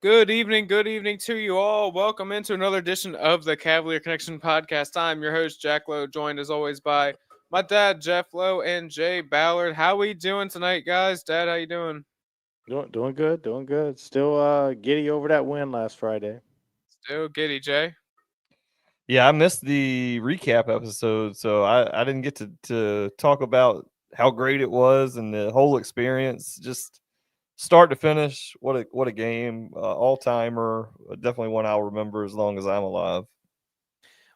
Good evening to you all. Welcome into another edition of the Cavalier Connection podcast. I'm your host, Jack Lowe, joined as always by my dad, Jeff Lowe, and Jay Ballard. How we doing tonight, guys? Dad, how you doing? Doing good, doing good. Still giddy over that win last Friday. Still giddy, Jay. Yeah, I missed the recap episode, so I didn't get to talk about how great it was and the whole experience, just start to finish. What a game, all timer, definitely one I'll remember as long as I'm alive.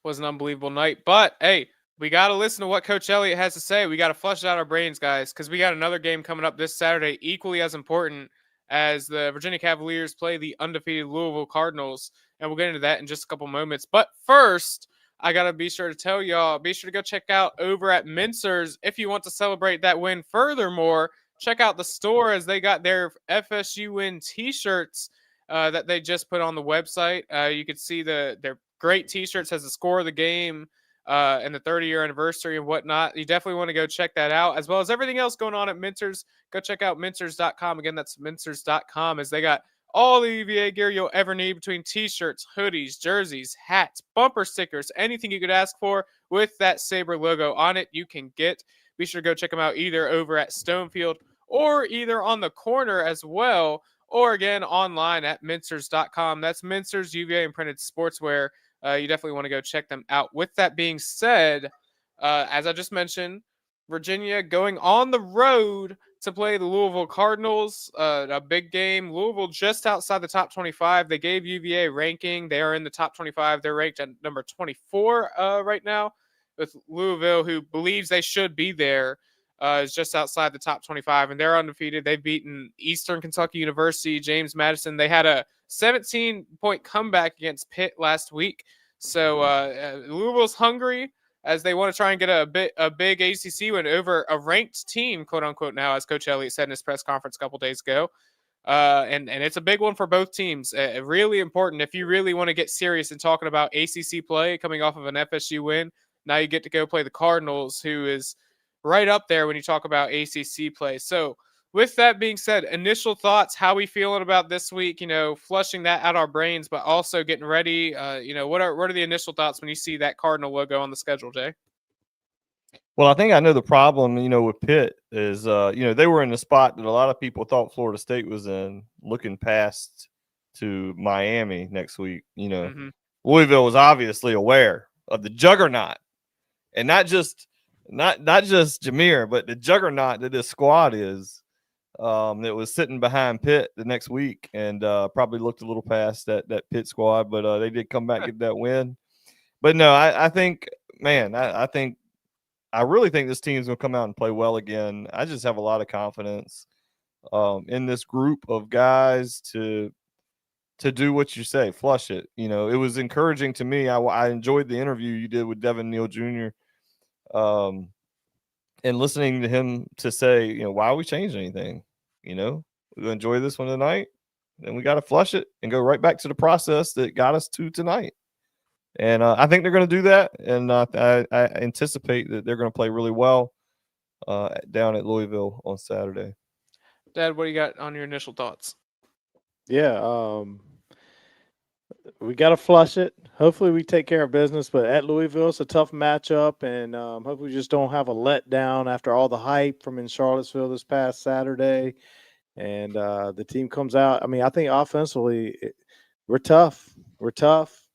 Was an unbelievable night, but hey, we got to listen to what Coach Elliott has to say. We got to flush out our brains, guys, because we got another game coming up this Saturday, equally as important as the Virginia Cavaliers play the undefeated Louisville Cardinals. And we'll get into that in just a couple moments. But first, I got to be sure to tell y'all, be sure to go check out over at Mincer's if you want to celebrate that win. Furthermore, check out the store as they got their FSU win t-shirts that they just put on the website. You can see their great t-shirts, has the score of the game and the 30-year anniversary and whatnot. You definitely want to go check that out, as well as everything else going on at Mincer's. Go check out Mincer's.com. Again, that's Mincer's.com, as they got all the UVA gear you'll ever need, between t-shirts, hoodies, jerseys, hats, bumper stickers, anything you could ask for with that Sabre logo on it, you can get. Be sure to go check them out either over at Stonefield or either on the corner as well, or again online at Mincers.com. That's Mincers UVA and printed sportswear. You definitely want to go check them out. With that being said, as I just mentioned, Virginia going on the road to play the Louisville Cardinals, a big game. Louisville just outside the top 25. They gave UVA a ranking. They are in the top 25. They're ranked at number 24 right now, with Louisville, who believes they should be there, is just outside the top 25, and they're undefeated. They've beaten Eastern Kentucky University, James Madison. They had a 17-point comeback against Pitt last week. So Louisville's hungry, as they want to try and get a big ACC win over a ranked team, quote unquote, now, as Coach Elliott said in his press conference a couple days ago. And it's a big one for both teams. Really important if you really want to get serious in talking about ACC play, coming off of an FSU win. Now you get to go play the Cardinals, who is right up there when you talk about ACC play. So with that being said, initial thoughts, how we feeling about this week, flushing that out our brains, but also getting ready. What are the initial thoughts when you see that Cardinal logo on the schedule, Jay? Well, I think I know the problem, with Pitt is, they were in the spot that a lot of people thought Florida State was in, looking past to Miami next week. Louisville was obviously aware of the juggernaut, and not just Jameer, but the juggernaut that this squad is. That was sitting behind Pitt the next week, and probably looked a little past that Pitt squad, but they did come back, get that win. But no, I think, man, I really think this team's going to come out and play well again. I just have a lot of confidence in this group of guys to do what you say, flush it. It was encouraging to me. I enjoyed the interview you did with Devin Neal Jr. And listening to him to say, why are we changing anything? We enjoy this one tonight, then we got to flush it and go right back to the process that got us to tonight. And I think they're going to do that, and I anticipate that they're going to play really well down at Louisville on Saturday. Dad, what do you got on your initial thoughts? Yeah, we got to flush it. Hopefully we take care of business, but at Louisville, it's a tough matchup, and hopefully we just don't have a letdown after all the hype from in Charlottesville this past Saturday. And the team comes out. I mean, I think offensively, we're tough. We're tough.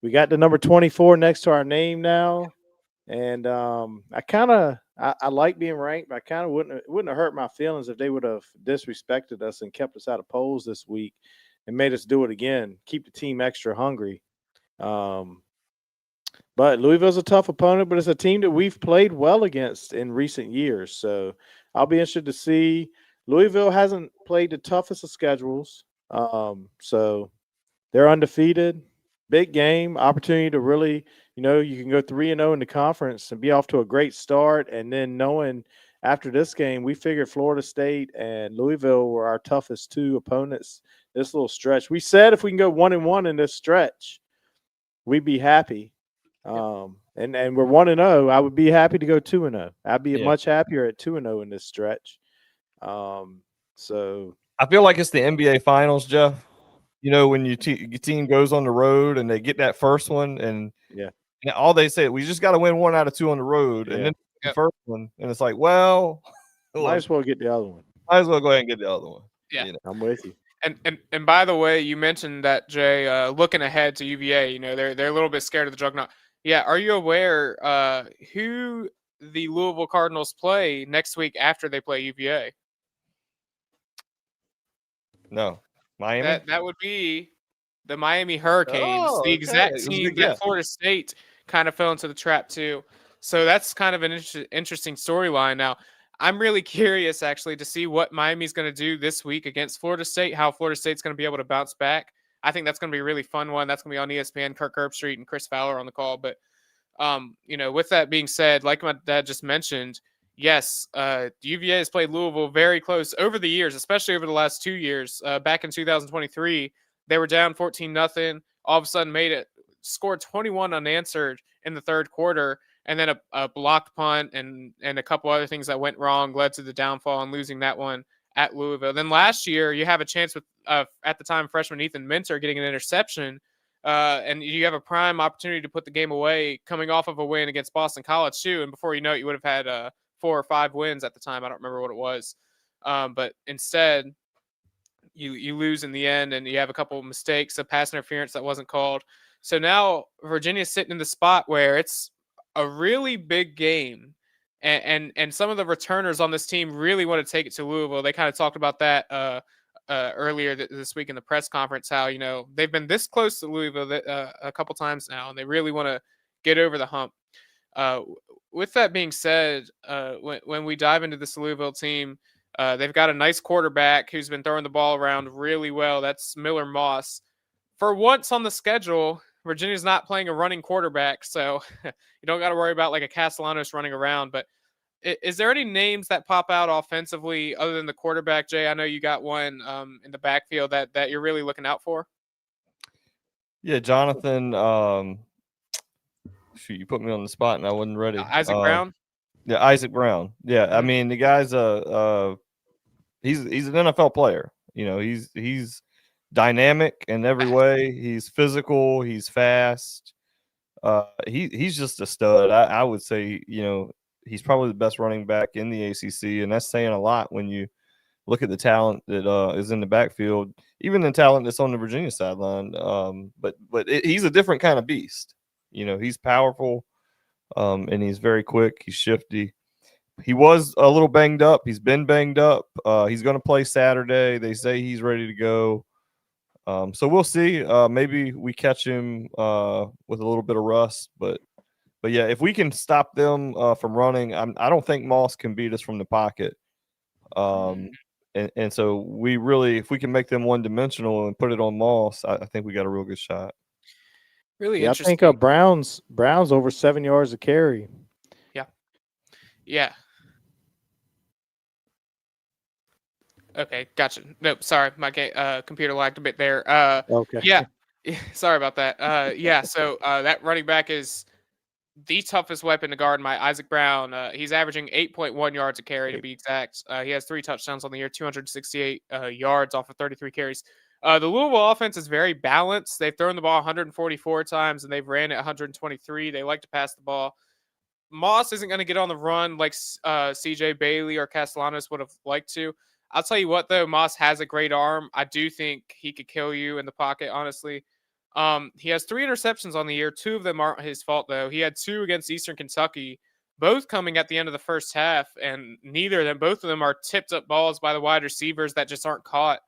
We got the number 24 next to our name now, and I like being ranked, but I kind of wouldn't have hurt my feelings if they would have disrespected us and kept us out of polls this week and made us do it again, keep the team extra hungry. But Louisville's a tough opponent, but it's a team that we've played well against in recent years. So I'll be interested to see. Louisville hasn't played the toughest of schedules. So they're undefeated. Big game, opportunity to really, you can go 3-0 in the conference and be off to a great start. And then knowing after this game, we figured Florida State and Louisville were our toughest two opponents this little stretch. We said if we can go 1-1 in this stretch, we'd be happy. And we're 1-0. I would be happy to go 2-0. I'd be much happier at 2-0 in this stretch. So I feel like it's the NBA Finals, Jeff. when your team goes on the road and they get that first one, and all they say, we just got to win 1 out of 2 on the road, and then the first one, and it's like, well, might as well get the other one. Might as well go ahead and get the other one. Yeah, I'm with you. And by the way, you mentioned that, Jay, looking ahead to UVA, they're a little bit scared of the juggernaut. Yeah, are you aware who the Louisville Cardinals play next week after they play UVA? No, Miami. That would be the Miami Hurricanes, the exact team that Florida State kind of fell into the trap too. So that's kind of an interesting storyline. Now, I'm really curious actually to see what Miami's going to do this week against Florida State, how Florida State's going to be able to bounce back. I think that's going to be a really fun one. That's going to be on ESPN, Kirk Herbstreit and Chris Fowler on the call. But, with that being said, like my dad just mentioned, yes, UVA has played Louisville very close over the years, especially over the last 2 years. Back in 2023, they were down 14-0. All of a sudden scored 21 unanswered in the third quarter. And then a blocked punt and a couple other things that went wrong led to the downfall and losing that one at Louisville. Then last year, you have a chance with, at the time, freshman Ethan Minter getting an interception. And you have a prime opportunity to put the game away coming off of a win against Boston College, too. And before you know it, you would have had 4 or 5 wins at the time. I don't remember what it was. But instead, you lose in the end, and you have a couple of mistakes, a pass interference that wasn't called. So now Virginia's sitting in the spot where it's a really big game, and some of the returners on this team really want to take it to Louisville. They kind of talked about that earlier this week in the press conference, how they've been this close to Louisville a couple times now, and they really want to get over the hump. With that being said, when we dive into this Louisville team, they've got a nice quarterback who's been throwing the ball around really well. That's Miller Moss. For once on the schedule, Virginia's not playing a running quarterback, so you don't got to worry about like a Castellanos running around. But is there any names that pop out offensively other than the quarterback, Jay? I know you got one in the backfield that you're really looking out for. Yeah, Jonathan. Shoot, you put me on the spot and I wasn't ready. Isaac Brown. Yeah, Isaac Brown. Yeah, I mean the guy's he's an NFL player. He's dynamic in every way. He's physical. He's fast. He's just a stud. I would say, he's probably the best running back in the ACC, and that's saying a lot when you look at the talent that is in the backfield, even the talent that's on the Virginia sideline. But he's a different kind of beast. He's powerful, and he's very quick. He's shifty. He was a little banged up. He's been banged up. He's going to play Saturday. They say he's ready to go. So we'll see. Maybe we catch him with a little bit of rust, but yeah, if we can stop them from running, I don't think Moss can beat us from the pocket. And so we really, if we can make them one-dimensional and put it on Moss, I think we got a real good shot. Really interesting. I think Brown's over 7 yards a carry. Yeah. Okay, gotcha. Nope, sorry, my computer lagged a bit there. Okay. Yeah, sorry about that. Yeah, so that running back is the toughest weapon to guard. Isaac Brown. He's averaging 8.1 yards a carry to be exact. He has 3 touchdowns on the year, 268 yards off of 33 carries. The Louisville offense is very balanced. They've thrown the ball 144 times and they've ran it 123. They like to pass the ball. Moss isn't going to get on the run like CJ Bailey or Castellanos would have liked to. I'll tell you what, though, Moss has a great arm. I do think he could kill you in the pocket, honestly. He has 3 interceptions on the year. 2 of them aren't his fault, though. He had 2 against Eastern Kentucky, both coming at the end of the first half, and both of them are tipped up balls by the wide receivers that just aren't caught.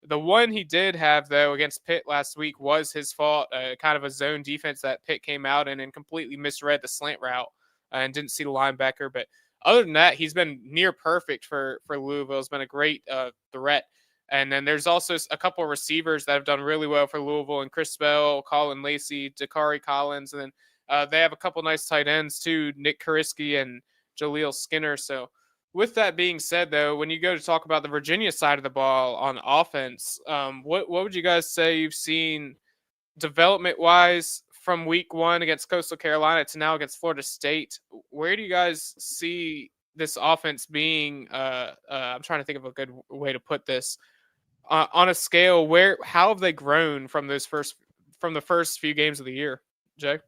The one he did have, though, against Pitt last week was his fault, kind of a zone defense that Pitt came out in and completely misread the slant route and didn't see the linebacker. But other than that, he's been near perfect for Louisville. It's been a great threat. And then there's also a couple of receivers that have done really well for Louisville, and Chris Bell, Colin Lacey, Dakari Collins. And then they have a couple nice tight ends too, Nick Kariski and Jaleel Skinner. So with that being said, though, when you go to talk about the Virginia side of the ball on offense, what would you guys say you've seen development-wise from week 1 against Coastal Carolina to now against Florida State? Where do you guys see this offense being? I'm trying to think of a good way to put this. on a scale, how have they grown from the first few games of the year, Jay?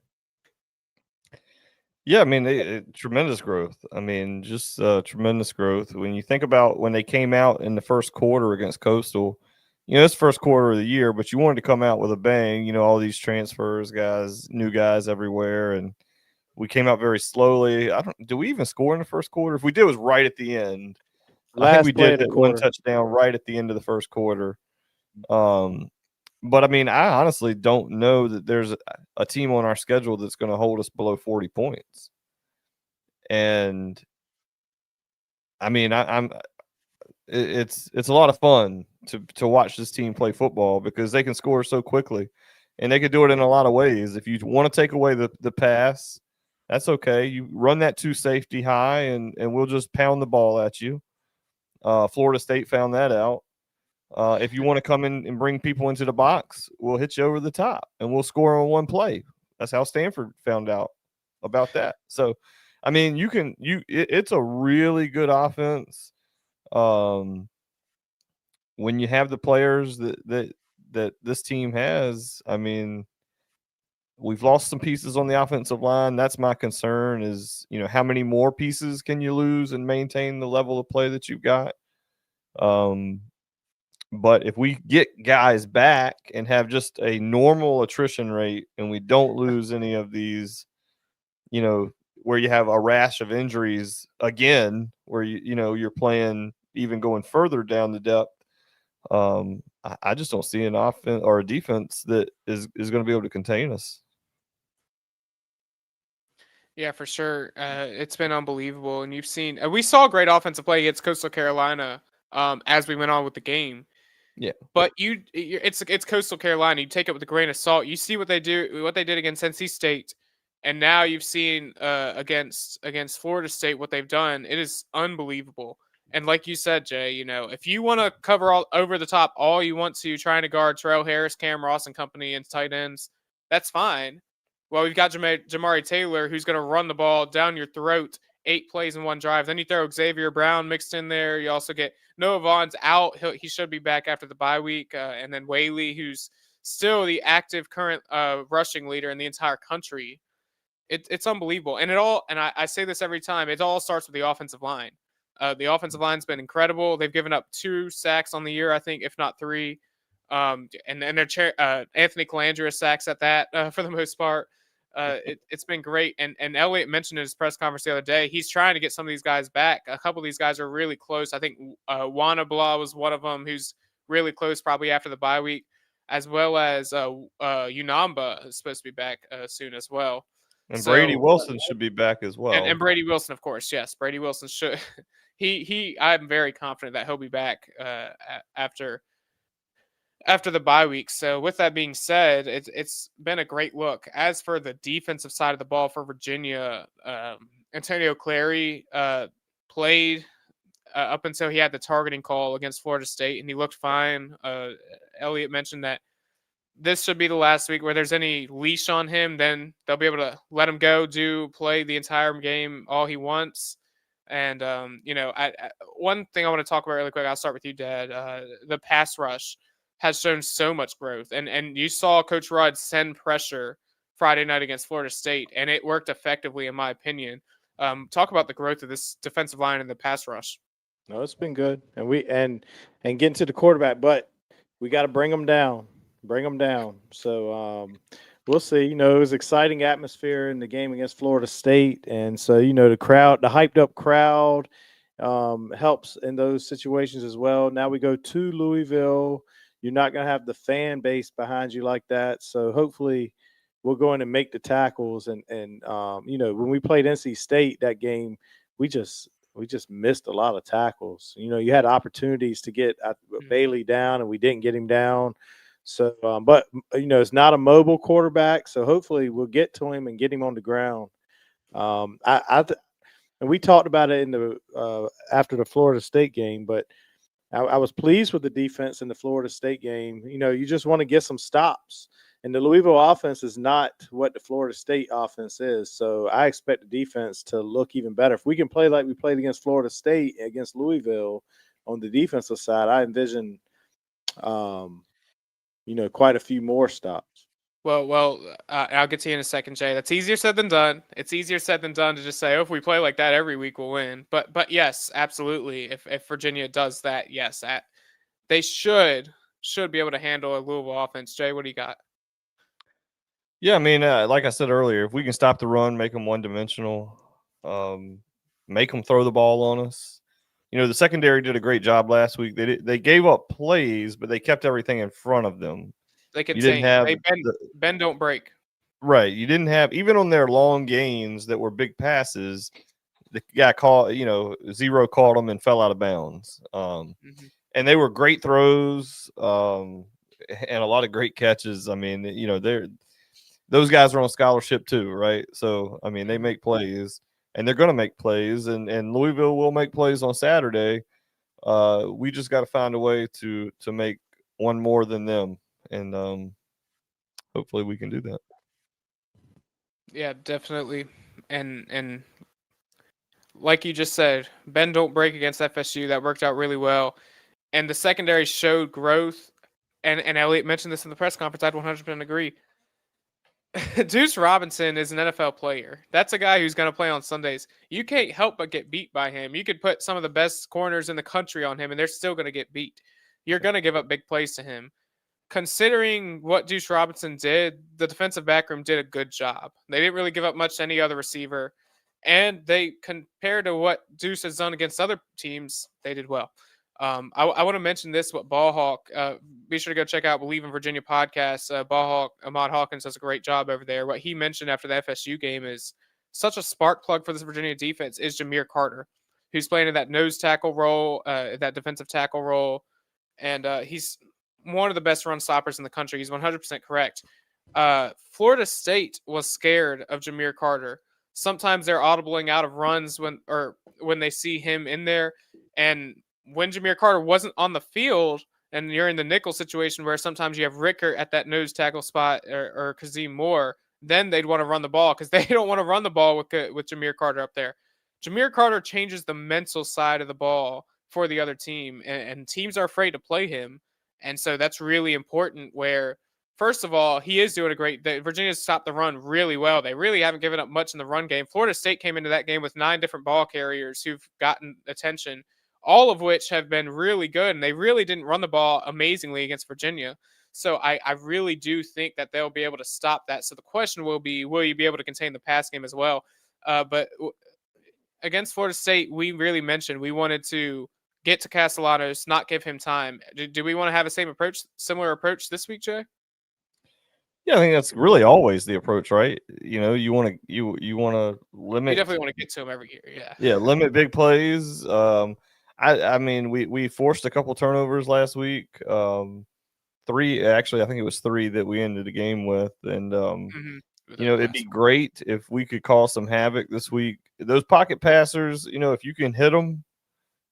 Yeah, I mean, tremendous growth. I mean, just tremendous growth. When you think about when they came out in the first quarter against Coastal, it's first quarter of the year, but you wanted to come out with a bang. All these transfers, guys, new guys everywhere, and we came out very slowly. Do we even score in the first quarter? If we did, it was right at the end. I think we Last play did of the that one quarter. touchdown right at the end of the first quarter. But I mean, I honestly don't know that there's a team on our schedule that's going to hold us below 40 points. And I mean, it's a lot of fun to watch this team play football because they can score so quickly, and they can do it in a lot of ways. If you want to take away the pass, that's okay. You run that 2 safety high, and we'll just pound the ball at you. Florida State found that out. If you want to come in and bring people into the box, we'll hit you over the top and we'll score on one play. That's how Stanford found out about that. So, I mean, it's a really good offense. When you have the players that this team has, I mean, we've lost some pieces on the offensive line. That's my concern is, how many more pieces can you lose and maintain the level of play that you've got? But if we get guys back and have just a normal attrition rate and we don't lose any of these, where you have a rash of injuries again, where you're playing even going further down the depth, I just don't see an offense or a defense that is going to be able to contain us. Yeah, for sure. It's been unbelievable, and you've seen we saw great offensive play against Coastal Carolina as we went on with the game. Yeah, but it's Coastal Carolina. You take it with a grain of salt. You see what they did against NC State, and now you've seen against Florida State what they've done. It is unbelievable. And like you said, Jay, if you want to cover all over the top all you want to, trying to guard Terrell Harris, Cam Ross, and company and tight ends, that's fine. Well, we've got Jamari Taylor, who's going to run the ball down your throat, 8 plays in one drive. Then you throw Xavier Brown mixed in there. You also get Noah Vaughn's out. He should be back after the bye week. And then Whaley, who's still the active current rushing leader in the entire country. It's unbelievable. And I say this every time, it all starts with the offensive line. The offensive line's been incredible. They've given up 2 sacks on the year, I think, if not 3. And their Anthony Calandria sacks at that for the most part. It's been great. And Elliott mentioned in his press conference the other day, he's trying to get some of these guys back. A couple of these guys are really close. I think Wanabla was one of them who's really close probably after the bye week, as well as Unamba is supposed to be back soon as well. And Brady Wilson should be back as well. And Brady Wilson, of course. Yes, Brady Wilson should. I'm very confident that he'll be back after the bye week. So with that being said, it's been a great look. As for the defensive side of the ball for Virginia, Antonio Clary played up until he had the targeting call against Florida State, and he looked fine. Elliott mentioned that this should be the last week where there's any leash on him. Then they'll be able to let him go, play the entire game all he wants. And, one thing I want to talk about really quick, I'll start with you, Dad. The pass rush has shown so much growth. And you saw Coach Rudd send pressure Friday night against Florida State, and it worked effectively, in my opinion. Talk about the growth of this defensive line and the pass rush. No, it's been good. And getting to the quarterback, but we got to bring them down. So we'll see. It was exciting atmosphere in the game against Florida State. And so, the hyped up crowd helps in those situations as well. Now we go to Louisville. You're not going to have the fan base behind you like that. So hopefully we'll go in and make the tackles. And when we played NC State that game, we just missed a lot of tackles. You had opportunities to get Bailey down, and we didn't get him down. So, but it's not a mobile quarterback, so hopefully we'll get to him and get him on the ground. And we talked about it in the after the Florida State game, but I was pleased with the defense in the Florida State game. You just want to get some stops, and the Louisville offense is not what the Florida State offense is. So I expect the defense to look even better. If we can play like we played against Florida State against Louisville on the defensive side, I envision quite a few more stops. Well, I'll get to you in a second, Jay. That's easier said than done. It's easier said than done to just say, "Oh, if we play like that every week, we'll win." But yes, absolutely. If Virginia does that, yes, they should be able to handle a Louisville offense. Jay, what do you got? Yeah, I mean, like I said earlier, if we can stop the run, make them one-dimensional, make them throw the ball on us. The secondary did a great job last week. They gave up plays, but they kept everything in front of them. They You didn't contain. have They bend don't break. right. You didn't have even on their long gains that were big passes. The guy caught, zero caught them and fell out of bounds. And they were great throws, and a lot of great catches. I mean, those guys are on scholarship too, right? So I mean, they make plays, and they're going to make plays, and Louisville will make plays on Saturday. We just got to find a way to make one more than them, and hopefully we can do that. Yeah, definitely. And like you just said, bend don't break against FSU. That worked out really well. And the secondary showed growth. And Elliot mentioned this in the press conference. I'd 100% agree. Deuce Robinson is an NFL player. That's a guy who's going to play on Sundays. You can't help but get beat by him. You could put some of the best corners in the country on him, and they're still going to get beat. You're going to give up big plays to him. Considering what Deuce Robinson did, the defensive backroom did a good job. They didn't really give up much to any other receiver. And they, compared to what Deuce has done against other teams, they did well. I want to mention this, what Ball Hawk, be sure to go check out Believe in Virginia podcast. Ball Hawk, Ahmad Hawkins does a great job over there. What he mentioned after the FSU game is such a spark plug for this Virginia defense is Jameer Carter, who's playing in that nose tackle role, that defensive tackle role. And he's one of the best run stoppers in the country. He's 100% correct. Florida State was scared of Jameer Carter. Sometimes they're audibling out of runs when they see him in there. And when Jameer Carter wasn't on the field, and you're in the nickel situation where sometimes you have Ricker at that nose tackle spot or Kazim Moore, then they'd want to run the ball because they don't want to run the ball with Jameer Carter up there. Jameer Carter changes the mental side of the ball for the other team, and teams are afraid to play him. And so that's really important where, first of all, he is doing a great – Virginia's stopped the run really well. They really haven't given up much in the run game. Florida State came into that game with 9 different ball carriers who've gotten attention, all of which have been really good, and they really didn't run the ball amazingly against Virginia. So I really do think that they'll be able to stop that. So the question will be, will you be able to contain the pass game as well? But against Florida State, we really mentioned we wanted to get to Castellanos, not give him time. Do we want to have a similar approach this week, Jay? Yeah, I think that's really always the approach, right? You want to limit. You definitely want to get to him every year. Yeah. Yeah, limit big plays. I mean, we forced a couple turnovers last week. 3, actually, I think it was 3 that we ended the game with, and it'd be great if we could cause some havoc this week. Those pocket passers, if you can hit them,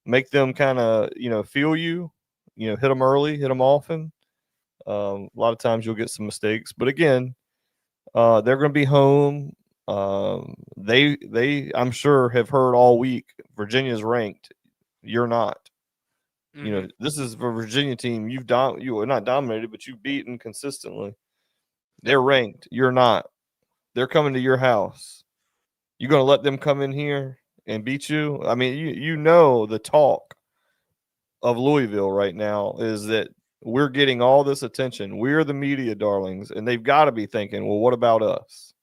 make them kind of, feel you, hit them early, hit them often. A lot of times you'll get some mistakes, but again, they're going to be home. They I'm sure have heard all week Virginia's ranked. You're not. This is a Virginia team. You are not dominated, but you've beaten consistently. They're ranked. You're not. They're coming to your house. You're going to let them come in here and beat you? I mean, the talk of Louisville right now is that we're getting all this attention. We're the media darlings, and they've got to be thinking, well, what about us?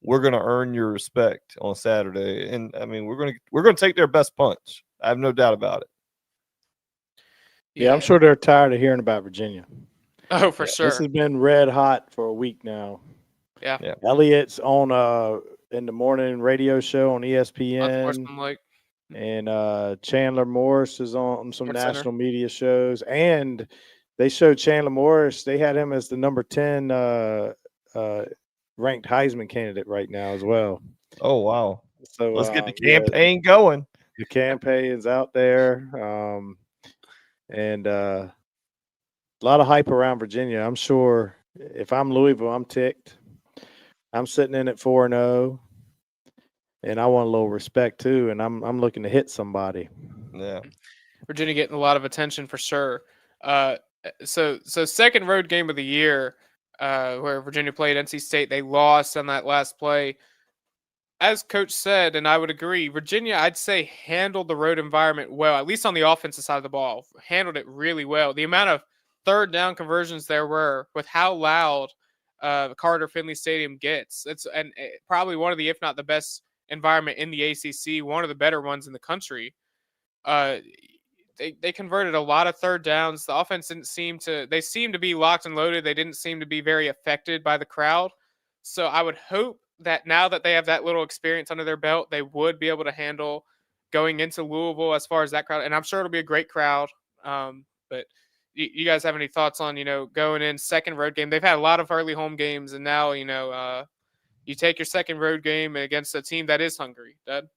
We're going to earn your respect on Saturday. And I mean, we're going to take their best punch. I have no doubt about it. Yeah, I'm sure they're tired of hearing about Virginia. Oh, for sure. This has been red hot for a week now. Yeah. Elliot's on in the morning radio show on ESPN. And Chandler Morris is on some national media shows. And they showed Chandler Morris. They had him as the number 10 ranked Heisman candidate right now as well. Oh, wow. So let's get the campaign going. The campaign's out there. And a lot of hype around Virginia. I'm sure if I'm Louisville, I'm ticked. I'm sitting in at 4-0, and I want a little respect too. And I'm looking to hit somebody. Yeah, Virginia getting a lot of attention for sure. So second road game of the year, where Virginia played NC State. They lost on that last play. As Coach said, and I would agree, Virginia, I'd say, handled the road environment well, at least on the offensive side of the ball. Handled it really well. The amount of third down conversions there were with how loud Carter Finley Stadium gets. Probably one of the, if not the best environment in the ACC, one of the better ones in the country. They converted a lot of third downs. The offense seemed to be locked and loaded. They didn't seem to be very affected by the crowd. So I would hope that now that they have that little experience under their belt, they would be able to handle going into Louisville as far as that crowd. And I'm sure it'll be a great crowd. But you guys have any thoughts on, going in second road game? They've had a lot of early home games, and now, you take your second road game against a team that is hungry, Dad.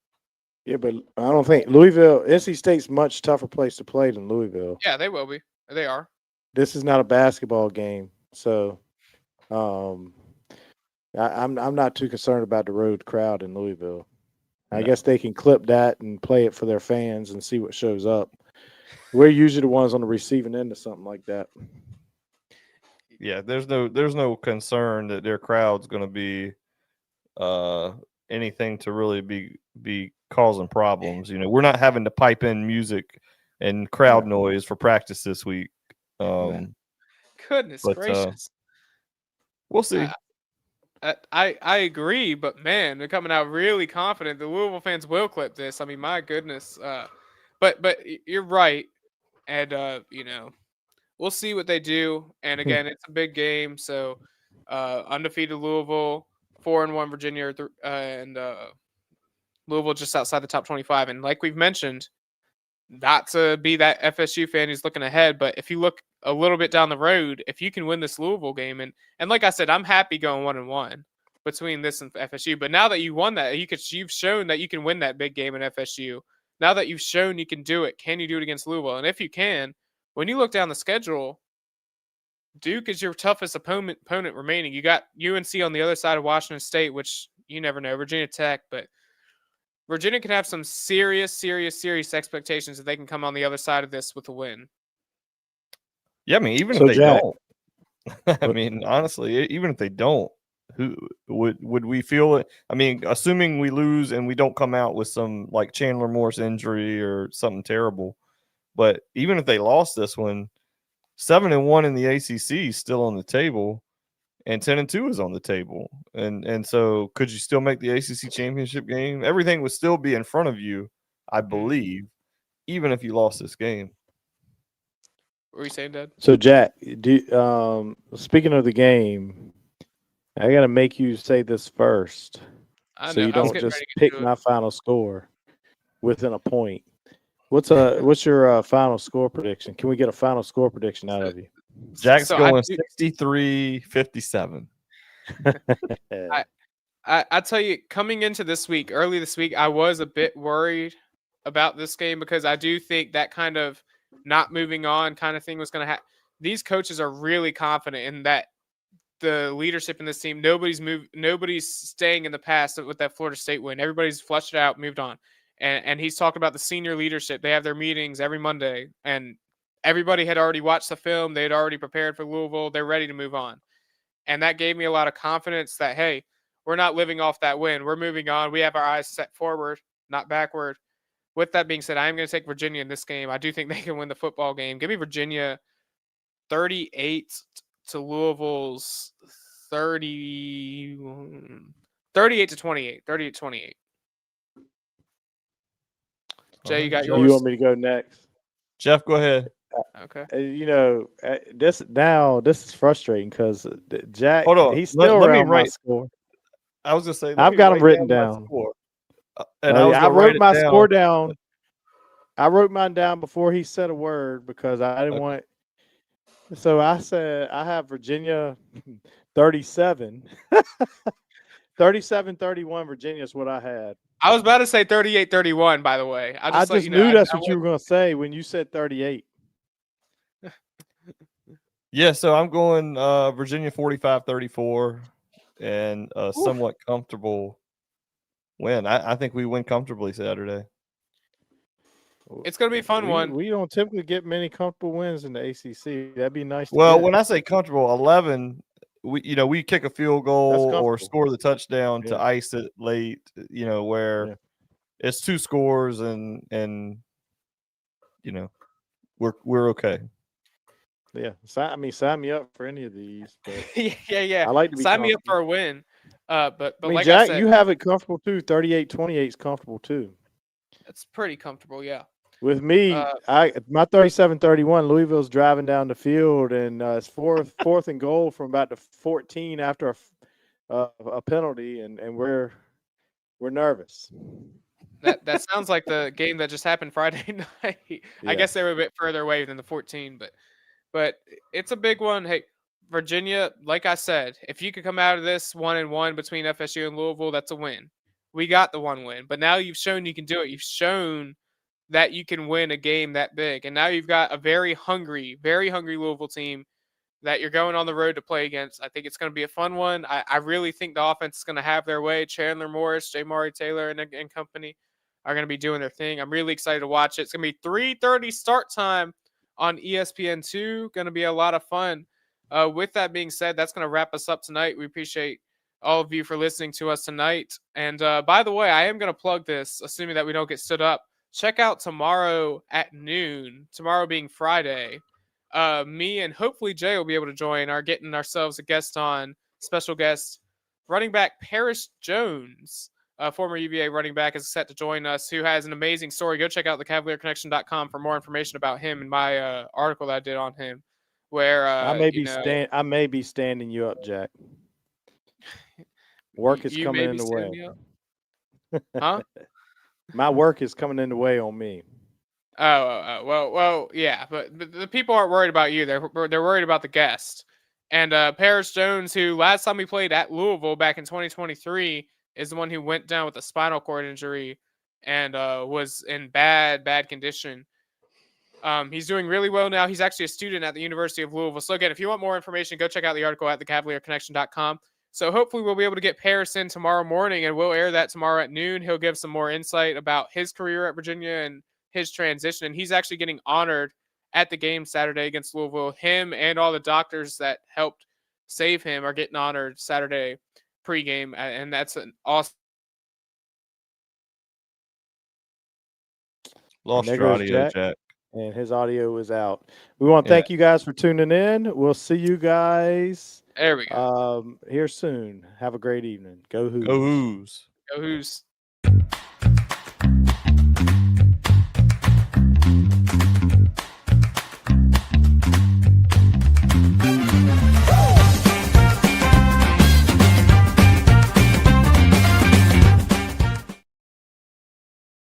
Yeah, but I don't think NC State's much tougher place to play than Louisville. Yeah, they will be. They are. This is not a basketball game, so I'm not too concerned about the road crowd in Louisville. I guess they can clip that and play it for their fans and see what shows up. We're usually the ones on the receiving end of something like that. Yeah, there's no concern that their crowd's going to be anything to really be causing problems. We're not having to pipe in music and crowd noise for practice this week. Goodness gracious. We'll see. I agree, but man, they're coming out really confident. The Louisville fans will clip this. I mean, my goodness. But you're right, and we'll see what they do. And again, it's a big game, so undefeated Louisville, 4-1 Virginia, and Louisville just outside the top 25. And like we've mentioned, not to be that FSU fan who's looking ahead, but if you look a little bit down the road, if you can win this Louisville game, and like I said, I'm happy going 1-1 between this and FSU. But now that you won that, you've shown that you can win that big game in FSU. Now that you've shown you can do it, can you do it against Louisville? And if you can, when you look down the schedule, Duke is your toughest opponent remaining. You got UNC on the other side of Washington State, which you never know, Virginia Tech, but Virginia can have some serious expectations if they can come on the other side of this with a win. Yeah, I mean, even if they don't, I mean, honestly, even if they don't, who would we feel it? I mean, assuming we lose and we don't come out with some like Chandler Morris injury or something terrible, but even if they lost this one, 7-1 in the ACC is still on the table, and 10-2 is on the table, and so could you still make the ACC championship game? Everything would still be in front of you, I believe, even if you lost this game. What were you saying, Dad? So, Jack, speaking of the game, I got to make you say this first, so you don't just pick my final score within a point. What's your final score prediction? Can we get a final score prediction out of you? Jack's going 63-57. I tell you, coming into early this week, I was a bit worried about this game because I do think that kind of not moving on kind of thing was going to happen. These coaches are really confident in that the leadership in this team. Nobody's staying in the past with that Florida State win. Everybody's flushed it out, moved on. And he's talked about the senior leadership. They have their meetings every Monday, and everybody had already watched the film. They had already prepared for Louisville. They're ready to move on. And that gave me a lot of confidence that, hey, we're not living off that win. We're moving on. We have our eyes set forward, not backward. With that being said, I am going to take Virginia in this game. I do think they can win the football game. Give me Virginia 38 to Louisville's 38 to 28. 38-28. Jay, you got yours? You want me to go next? Jeff, go ahead. Okay. This is frustrating because Jack, hold on, he's still around my score. I was gonna say I've got them written down. And I wrote my score down. I wrote mine down before he said a word because I didn't want. So I said I have Virginia 37. 37-31 Virginia is what I had. I was about to say 38-31, by the way. I just knew that's what you were going to say when you said 38. Yeah, so I'm going Virginia 45-34 and a somewhat comfortable win. I think we win comfortably Saturday. It's going to be a fun one. We don't typically get many comfortable wins in the ACC. That'd be nice. Well, when I say comfortable, 11, we kick a field goal or score the touchdown to ice it late. Where it's 2 scores and we're okay. Yeah, sign me up for any of these. But yeah. I like to be sign me up for a win. But like Jack, I said, you have it comfortable too. 38-28 is comfortable too. It's pretty comfortable, yeah. With me, my 37-31, Louisville's driving down the field, and it's fourth and goal from about the 14 after a penalty, and we're nervous. That sounds like the game that just happened Friday night. Yeah. I guess they were a bit further away than the 14, but it's a big one. Hey, Virginia, like I said, if you could come out of this 1-1 between FSU and Louisville, that's a win. We got the 1 win, but now you've shown you can do it. You've shown that you can win a game that big, and now you've got a very hungry Louisville team that you're going on the road to play against. I think it's going to be a fun one. I really think the offense is going to have their way. Chandler Morris, Jamari Taylor, and company are going to be doing their thing. I'm really excited to watch it. It's going to be 3:30 start time on ESPN2. Going to be a lot of fun. With that being said, that's going to wrap us up tonight. We appreciate all of you for listening to us tonight. And by the way, I am going to plug this, assuming that we don't get stood up. Check out tomorrow at noon, tomorrow being Friday. Me and hopefully Jay will be able to join. Are getting ourselves a guest on, special guest, running back Paris Jones, former UVA running back, is set to join us, who has an amazing story. Go check out thecavalierconnection.com for more information about him and my article that I did on him. Where I may be standing you up, Jack. Work is coming in the way. Huh? My work is coming in the way on me. Well, yeah, but the people aren't worried about you. They're worried about the guest. And Paris Jones, who last time we played at Louisville back in 2023, is the one who went down with a spinal cord injury and was in bad condition. He's doing really well now. He's actually a student at the University of Louisville. So again, if you want more information, go check out the article at thecavalierconnection.com. So hopefully we'll be able to get Paris in tomorrow morning, and we'll air that tomorrow at noon. He'll give some more insight about his career at Virginia and his transition. And he's actually getting honored at the game Saturday against Louisville. Him and all the doctors that helped save him are getting honored Saturday pregame, and that's an awesome. Lost your audio, Jack. And his audio is out. We want to thank you guys for tuning in. We'll see you guys. There we go. Here soon. Have a great evening. Go Hoos. Go Hoos. Go Hoos.